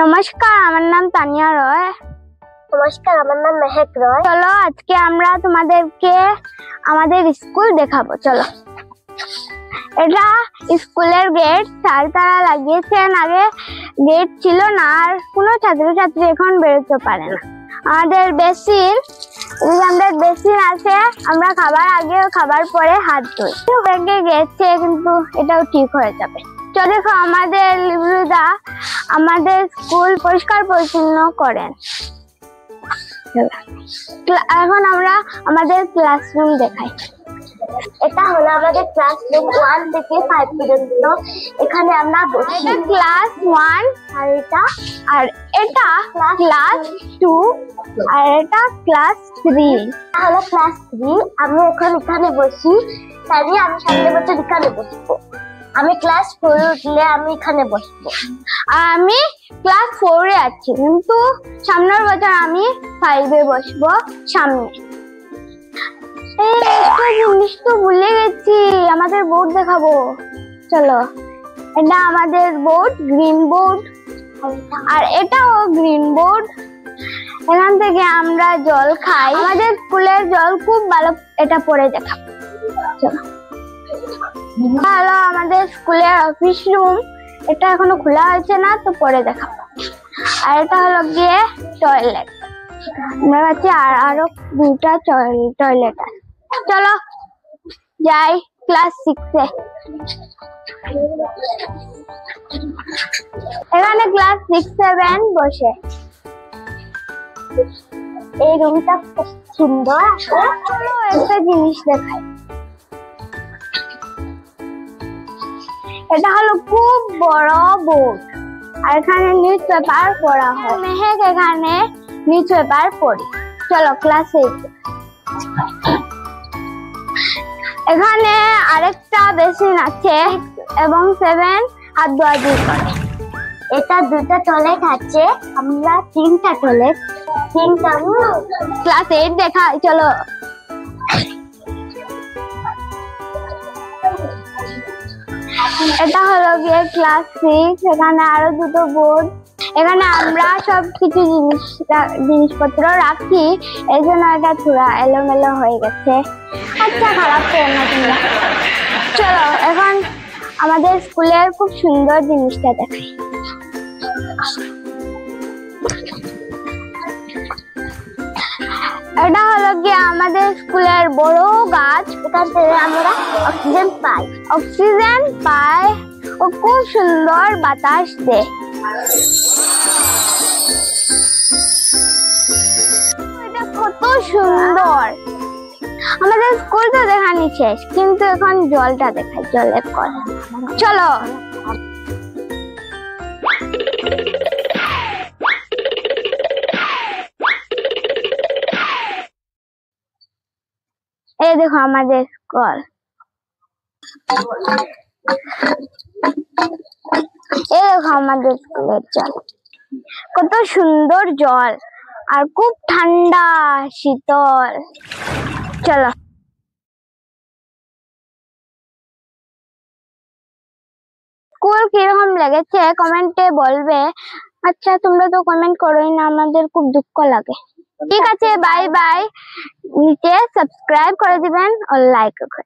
নমস্কার, আমার নাম তানিয়া রয়। নমস্কার, আমার নাম মেহেক রয়। চলো আজকে আমরা তোমাদেরকে আমাদের স্কুল দেখাবো। চলো, এটা স্কুলের গেট। স্যার তারা লাগিয়েছেন, আগে গেট ছিল না, আর কোনো ছাত্রছাত্রী এখন বেরোতে পারে না। আমাদের বেসিন, আমাদের বেসিন আছে, আমরা খাবার আগে ও খাবার পরে হাত ধুই। ব্যাগে গেছে, কিন্তু এটাও ঠিক হয়ে যাবে। তো দেখো, আমাদের লিবরুদা আমাদের স্কুল পরিষ্কার পরিচ্ছন্ন করেন। এখন আমরা আমাদের ক্লাসরুম দেখাই। এটা হলো আমাদের ক্লাসরুম 1 থেকে 5 পর্যন্ত। এখানে আমরা বসি। এটা ক্লাস 1, আর এটা ক্লাস 2, আর এটা ক্লাস 3। এটা হলো ক্লাস 3। আমি এখন এখানে বসি, তাই আমি সামনের বছর এখানে বসবো। আমি ক্লাস 4 উঠলে আমি এখানে বসবো। আমি ক্লাস 4 এ আছি, কিন্তু সামনের বছর আমি 5 এ বসবো সামনে। একটা জিনিস তো ভুলে গেছি, আমাদের বোর্ড দেখাবো। চলো, এটা আমাদের বোর্ড, গ্রিন বোর্ড, আর এটাও গ্রিন বোর্ড। এখান থেকে আমরা জল খাই। আমাদের স্কুলের জল খুব ভালো, এটা পড়ে দেখাবো। চলো, হলো আমাদের স্কুলের অফিস রুম। এটা এখনো খোলা হয়েছে না, তো পরে দেখাবো। আর এটা হলো গিয়ে টয়লেট। আমার কাছে আরো 2টা টয়লেট আছে। চলো যাই ক্লাস 6 এ। এখানে ক্লাস 6, 7 বসে। এই রুমটা খুব সুন্দর আছে। চলো একটা জিনিস দেখাই। এটা হলো খুব বড় বোর্ড, আর এখানে নিউজ পেপার পড়া হয়। মেহেক এখানে নিউজ পেপার পড়ি। চলো ক্লাস 8। এখানে আরেকটা বেসিন আছে, এবং 7 হাত ধোয়া দিয়ে করে। এটা 2টা টয়লেট আছে, আমরা 3টা টয়লেট। ক্লাস 8 দেখা। চলো, এটা হলো গিয়ে ক্লাস 6। এখানে আরো 2টো বোর্ড। এখানে আমরা সব কিছু জিনিসপত্র রাখি, এই জন্য এটা পুরা এলোমেলো হয়ে গেছে। আচ্ছা, খারাপ পেও না তোমরা। চলো এখন আমাদের স্কুলের খুব সুন্দর জিনিসটা দেখাই। এটা হলো গিয়ে আমাদের স্কুলের বড় গাছ। এখান থেকে আমরা অক্সিজেন পাই ও খুব সুন্দর বাতাস দেয়। এটা কত সুন্দর। আমাদের স্কুল তো দেখানি শেষ, কিন্তু এখন জলটা দেখাই, জলের কল। চলো, এই দেখো আমাদের স্কুল। এই দেখো আমাদের স্কুলের জল, কত সুন্দর জল, আর খুব ঠান্ডা শীতল। চলো, স্কুল কিরকম লেগেছে কমেন্টে বলবে। আচ্ছা, তোমরা তো কমেন্ট করোই না, আমাদের খুব দুঃখ লাগে। ঠিক আছে, বাই বাই। নিচে সাবস্ক্রাইব করে দিবেন ও লাইক করে।